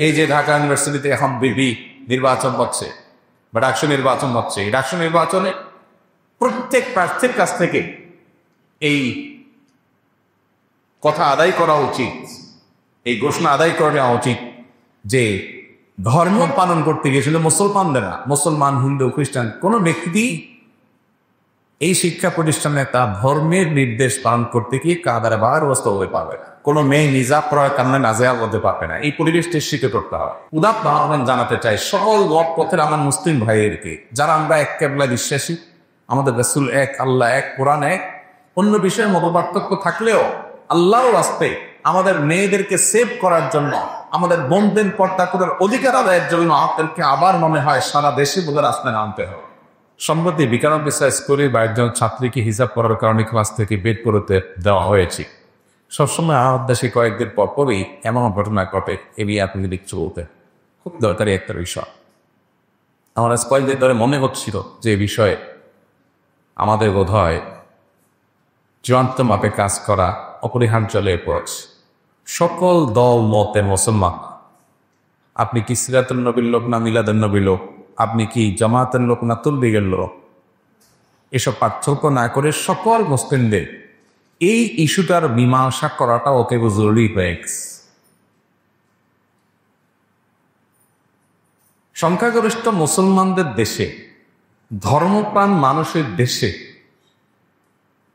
এই যে ঢাকা ইউনিভার্সিটিতে এখন নির্বাচন হচ্ছে বা ডাকসু নির্বাচন হচ্ছে, এই ডাকসু নির্বাচনে প্রত্যেক প্রার্থীর কাছ থেকে এই কথা আদায় করা উচিত, এই ঘোষণা আদায় করে নেওয়া উচিত যে ধর্ম পালন করতে গিয়েছিল মুসলমানদেরা, মুসলমান, হিন্দু, খ্রিস্টান, কোন ব্যক্তি এই শিক্ষা প্রতিষ্ঠানে তার ধর্মের নির্দেশ পালন করতে গিয়ে কাদারে বাহারগ্রস্ত হতে পারবে না। কোনো মেয়ে নিজাব প্রয়োগ কারণে নাজেহাল হতে পারবে না। এই পরিবেশটি শিখে করতে হবে। উদাত্ত আহ্বান জানাতে চাই সকল মত পথের আমার মুসলিম ভাইয়েরকে, যারা আমরা এক কেবলায় বিশ্বাসী, আমাদের রাসূল এক, আল্লাহ এক, কোরআন এক, অন্য বিষয়ে মত পার্থক্য থাকলেও আল্লাহর রাস্তায় আমাদের মেয়েদেরকে সেভ করার জন্য, আমাদের বোনদের পর্দা করার অধিকার আদায়ের জন্য আপনাদেরকে আবার মনে হয় সারা দেশে বলে রাস্তায় নামতে হবে। সম্প্রতি বিকারম্বিসা স্কুলের 22 জন ছাত্রীকে হিজাব করার কারণে ক্লাস থেকে বের করতে দেওয়া হয়েছে। সবসময় আমার দেশে কয়েকদিন পরপরই এমন ঘটনা ঘটে, এ নিয়ে আপনি কিছু বলতে খুব দরকারি একটা বিষয়। আমার আজ কয়েকদিন ধরে মনে হচ্ছিল যে এই বিষয়ে আমাদের বোধ হয় চূড়ান্ত মাপে কাজ করা অপরিহার্য হয়ে পড়েছে। সকল দল মতের মুসলমান, আপনি কি সিরাতুল নবীর লোক না মিলাদুন নবীর লোক, আপনি কি জামাতের লোক না তবলিগের লোক, এসব পার্থক্য না করে সকল মুসলিমদের এই ইস্যুটার মীমাংসা করাটা ওকে জরুরি হয়ে গেছে। সংখ্যাগরিষ্ঠ মুসলমানদের দেশে, ধর্মপ্রাণ মানুষের দেশে,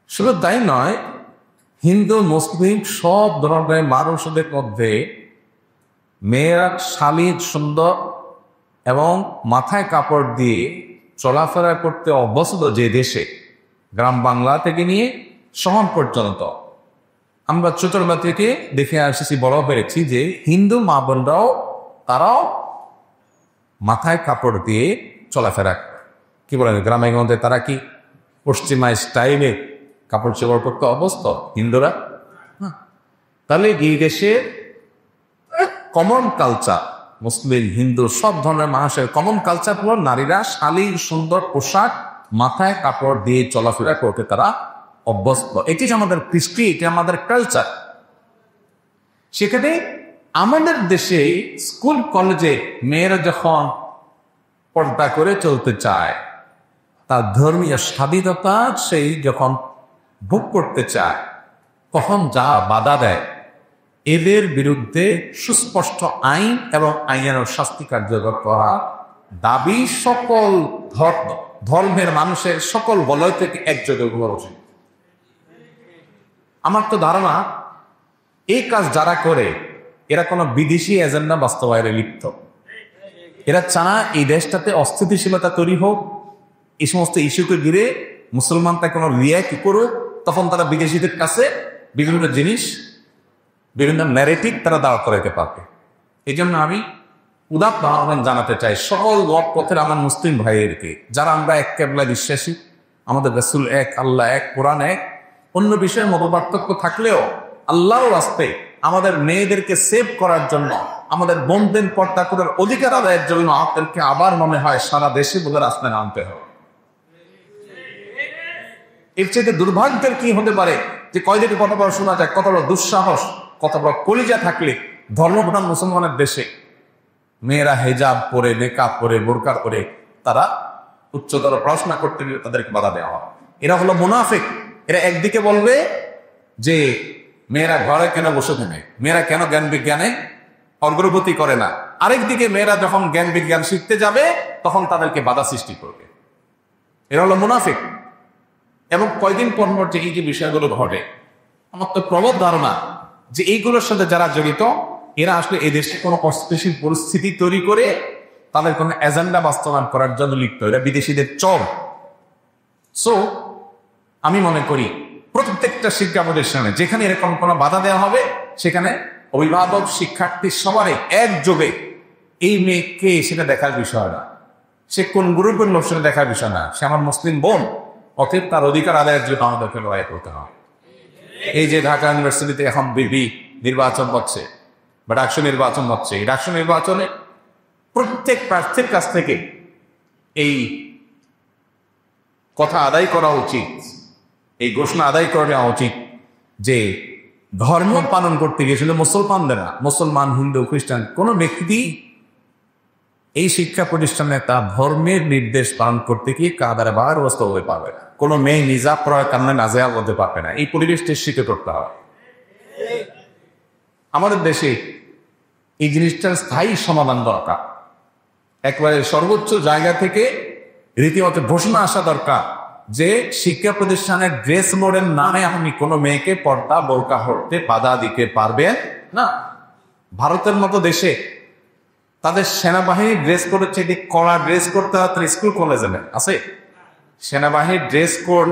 শুধু তাই নয়, হিন্দু মুসলিম সব ধরনের মানুষদের মধ্যে মেয়েরা শালীন, সুন্দর এবং মাথায় কাপড় দিয়ে চলাফেরা করতে অভ্যস্ত যে দেশে, গ্রাম বাংলা থেকে নিয়ে শহর পর্যন্ত আমরা ছোটবেলা থেকে দেখে আসছি, বড় পেরেছি যে হিন্দু মা বোনরাও তারাও মাথায় কাপড় দিয়ে চলাফেরা, কি বলেন গ্রামে গঞ্জে তারা কি পশ্চিমা স্টাইলে কাপড় চোপড় করতে অভ্যস্ত হিন্দুরা? তাহলে এই দেশে কমন কালচার, মুসলিম হিন্দু সব ধরনের মানুষের কমন কালচার হলো নারীরা শালীন সুন্দর পোশাক, মাথায় কাপড় দিয়ে চলাফেরা করতে তারা অভ্যস্ত। এটি আমাদের কৃষ্টি, এটি আমাদের কালচার। সেখানে আমাদের দেশে স্কুল কলেজে মেয়েরা যখন পর্দা করে চলতে চায়, তার ধর্মীয় স্বাধীনতা সেই যখন ভোগ করতে চায়, তখন যা বাধা দেয়, এদের বিরুদ্ধে সুস্পষ্ট আইন এবং আইনের শাস্তি কার্যকর করা দাবি সকল ধর্মের মানুষের সকল বলয় থেকে একযোগে করা উচিত। আমার তো ধারণা এই কাজ যারা করে এরা কোনো বিদেশি এজেন্ডা বাস্তবায়নে লিপ্ত। এরা চায় এই দেশটাতে অস্থিতিশীলতা তৈরি হোক, এই সমস্ত ইস্যুকে ঘিরে মুসলমানরা কোনো রিয়াক্ট করুক, তখন তারা বিদেশিদের কাছে বিভিন্ন জিনিস, বিভিন্ন ন্যারেটিভ তারা দাঁড় করাইতে পারবে। এই জন্য আমি উদাত্ত আহ্বান জানাতে চাই সকল মত পথের আমার মুসলিম ভাইয়েরকে, যারা আমরা এক কেবলায় বিশ্বাসী, আমাদের রাসূল এক, আল্লাহ এক, কোরআন এক, অন্য বিষয়ে মত পার্থক্য থাকলেও আল্লাহর রাস্তায় আমাদের মেয়েদেরকে সেভ করার জন্য, আমাদের বোনদের পর্দা করার অধিকার আদায়ের জন্য আপনাদেরকে আবার মনে হয় সারা দেশে বলে রাস্তায় নামতে হবে। এর চেয়ে দুর্ভাগ্যের কি হতে পারে যে কয়দিকে কত বড় শোনা যায়, কত বড় দুঃসাহস, কত বড় কলিজা থাকলে ধর্মপ্রাণ মুসলমানের দেশে মেয়েরা হেজাব পরে, নেকাব পরে, বোরকা পরে তারা উচ্চতর পড়াশোনা করতে গিয়ে তাদেরকে বাধা দেওয়া হয়। এরা হলো মুনাফিক। এরা একদিকে বলবে যে মেয়েরা ঘরে কেন বসে থাকে, মেয়েরা কেন জ্ঞান বিজ্ঞানে অগ্রগতি করে না, আরেকদিকে মেয়েরা যখন জ্ঞান বিজ্ঞান শিখতে যাবে তখন তাদেরকে বাধা সৃষ্টি করবে। এরা হলো মুনাফিক। এবং কয়দিন পর যে এই যে বিষয়গুলো ঘটে, আমার তো প্রবল ধারণা যে এইগুলোর সাথে যারা জড়িত এরা আসলে এই দেশে কোনো অস্থিতিশীল পরিস্থিতি তৈরি করে তাদের কোনো এজেন্ডা বাস্তবায়ন করার জন্য লিপ্ত, এরা বিদেশিদের চল। সো আমি মনে করি প্রত্যেকটা শিক্ষা প্রতিষ্ঠানে যেখানে এরকম কোনো বাধা দেওয়া হবে, সেখানে অভিভাবক, শিক্ষার্থী সবারই একযোগে এই মেয়েকে সেটা দেখার বিষয় না, সে কোন গ্রুপের লোক সেটা দেখার বিষয় না, সে আমার মুসলিম বোন, অতএব তার অধিকার আদায়ের জন্য আমাদেরকে লড়াই করতে হবে। এই যে ঢাকা ইউনিভার্সিটিতে এখন নির্বাচন হচ্ছে বা ডাকসু নির্বাচন হচ্ছে, এই ডাকসু নির্বাচনে প্রত্যেক প্রার্থীর কাছ থেকে এই কথা আদায় করা উচিত, এই ঘোষণা আদায় করে নেওয়া উচিত যে ধর্ম পালন করতে গিয়েছিল মুসলমানদেরা, মুসলমান, হিন্দু, খ্রিস্টান, কোন ব্যক্তি এই শিক্ষা প্রতিষ্ঠানে তার ধর্মের নির্দেশ পালন করতে গিয়ে কাদারে বারগ্রস্ত হতে পারবে না। কোনো মেয়ে নিজাব করার কারণে নাজেহাল হতে পারবে না। এই পরিবেশটি স্বীকার করতে হবে। আমাদের দেশে এই জিনিসটার স্থায়ী সমাধান দরকার। একবারে সর্বোচ্চ জায়গা থেকে রীতিমতো ঘোষণা আসা দরকার যে শিক্ষা প্রতিষ্ঠানের ড্রেস মোডের নামে আপনি কোনো মেয়েকে পর্দা বোরকা পড়তে বাধা দিতে পারবেন না। ভারতের মতো দেশে তাদের সেনাবাহিনীর ড্রেস কোডের চেয়ে কড়া ড্রেস করতে হয় তার স্কুল কলেজে আছে। সেনাবাহিনীর ড্রেস কোড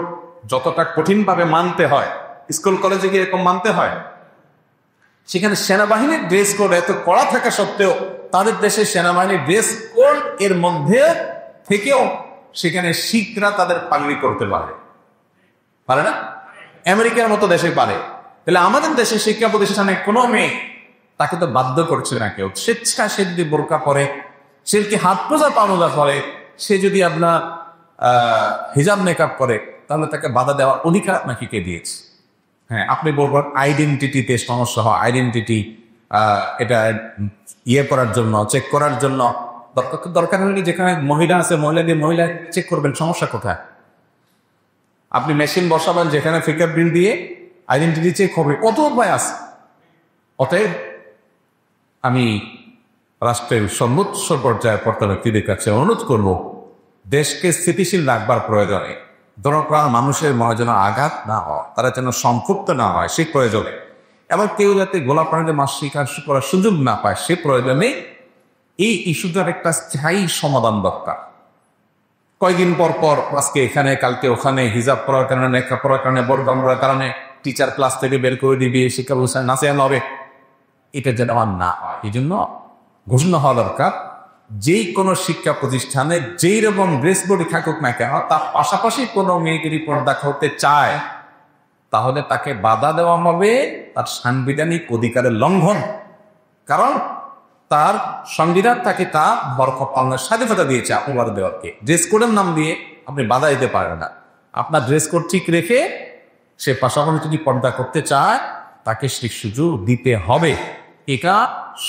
যতটা কঠিনভাবে মানতে হয়, স্কুল কলেজে গিয়ে এরকম মানতে হয়। সেখানে সেনাবাহিনীর ড্রেস কোড এত কড়া থাকা সত্ত্বেও তাদের দেশে সেনাবাহিনীর ড্রেস কোড এর মধ্যে থেকেও সেখানে শিখরা তাদের পাগড়ি করতে পারে না? আমেরিকার মতো দেশে পারে। তাহলে আমাদের দেশে শিক্ষা প্রতিষ্ঠানে কোনো মেয়ে, তাকে তো বাধ্য করছে না কেউ, স্বেচ্ছা সে যদি বোরকা পরে, সে কি হাত মোজা পা মোজা পরে, সে যদি আপনার হিজাব মেকআপ করে, তাহলে তাকে বাধা দেওয়ার অধিকার নাকি কে দিয়েছে? হ্যাঁ, আপনি বলবেন আইডেন্টিটিতে সমস্যা হয়, আইডেন্টিটি এটা করার জন্য, চেক করার জন্য দরকার হলে যেখানে মহিলা আছে মহিলাদের মহিলা চেক করবেন, সমস্যা কোথায়? আপনি মেশিন বসাবেন যেখানে ফিঙ্গারপ্রিন্ট দিয়ে আইডেন্টিটি চেক হবে, কত উপায় আছে। অতএব আমি রাষ্ট্রের সর্বোচ্চ পর্যায়ে কর্তা ব্যক্তিদের কাছে অনুরোধ করব, দেশকে স্থিতিশীল রাখবার প্রয়োজনে ধর্মপ্রাণ মানুষের মনে যেন আঘাত না হয়, তারা যেন সম্পৃক্ত না হয় সে প্রয়োজনে, এবং কেউ যাতে গোলাপানিতে মাছ শিকার করার সুযোগ না পায় সে প্রয়োজনে এই ইস্যুটার একটা স্থায়ী সমাধান দরকার। কয়েকদিন পর পর আজকে এখানে কালকে ওখানে, হিজাব করার কারণে, নেকা পড়ার কারণে, বোরকা পড়ার কারণে টিচার ক্লাস থেকে বের করে দিবে, শিক্ষা ব্যবস্থায় নাচে হবে, এটা যেন আর না হয়। এই জন্য ঘোষণা হওয়া দরকার, যেই কোনো শিক্ষা প্রতিষ্ঠানে যেই রকম ড্রেস বডি থাকুক না কেন, তার পাশাপাশি কোনো মেয়েগিরি পর্দা করতে চায় তাহলে তাকে বাধা দেওয়া হবে তার সাংবিধানিক অধিকারের লঙ্ঘন। কারণ তার সংবিধান তাকে তা বরকত পালনের স্বাধীনতা দিয়েছে। আপনি বাধা দেওয়াকে ড্রেস কোডের নাম দিয়ে আপনি বাধা দিতে পারেন না। আপনার ড্রেস কোড ঠিক রেখে সে পাশাপাশি যদি পর্দা করতে চায় তাকে সেই সুযোগ দিতে হবে। এটা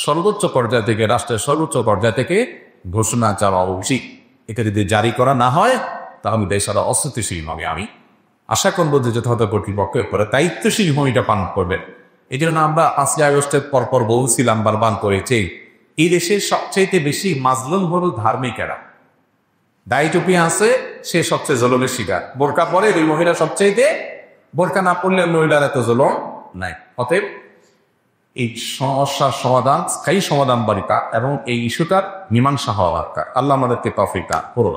সর্বোচ্চ পর্যায় থেকে, রাষ্ট্রের সর্বোচ্চ পর্যায় থেকে ঘোষণা চাওয়া উচিত। এটা যদি জারি করা না হয় তাহলে দেশ আরো অস্থিতিশীল হবে। আমি আশা করবো যে যথাযথ কর্তৃপক্ষের পরে দায়িত্বশীল ভূমিকা পালন করবেন। এই জন্য আমরা 5 আগস্টের পরপর বলছিলাম বারবার করেছি, এই দেশের সবচাইতে বেশি মাজলুম হল ধার্মিকেরা। দায়িত্বপি আছে, সে সবচেয়ে জলমের শিকার। বোরকা পরে ওই মহিলা সবচাইতে, বোরকা না পড়লে মহিলার এত জলম নাই। অতএব এই সমস্যার সমাধান, স্থায়ী সমাধান দরকার এবং এই ইস্যুটার মীমাংসা হওয়া দরকার। আল্লাহ আমাদেরকে তৌফিক দান করুন।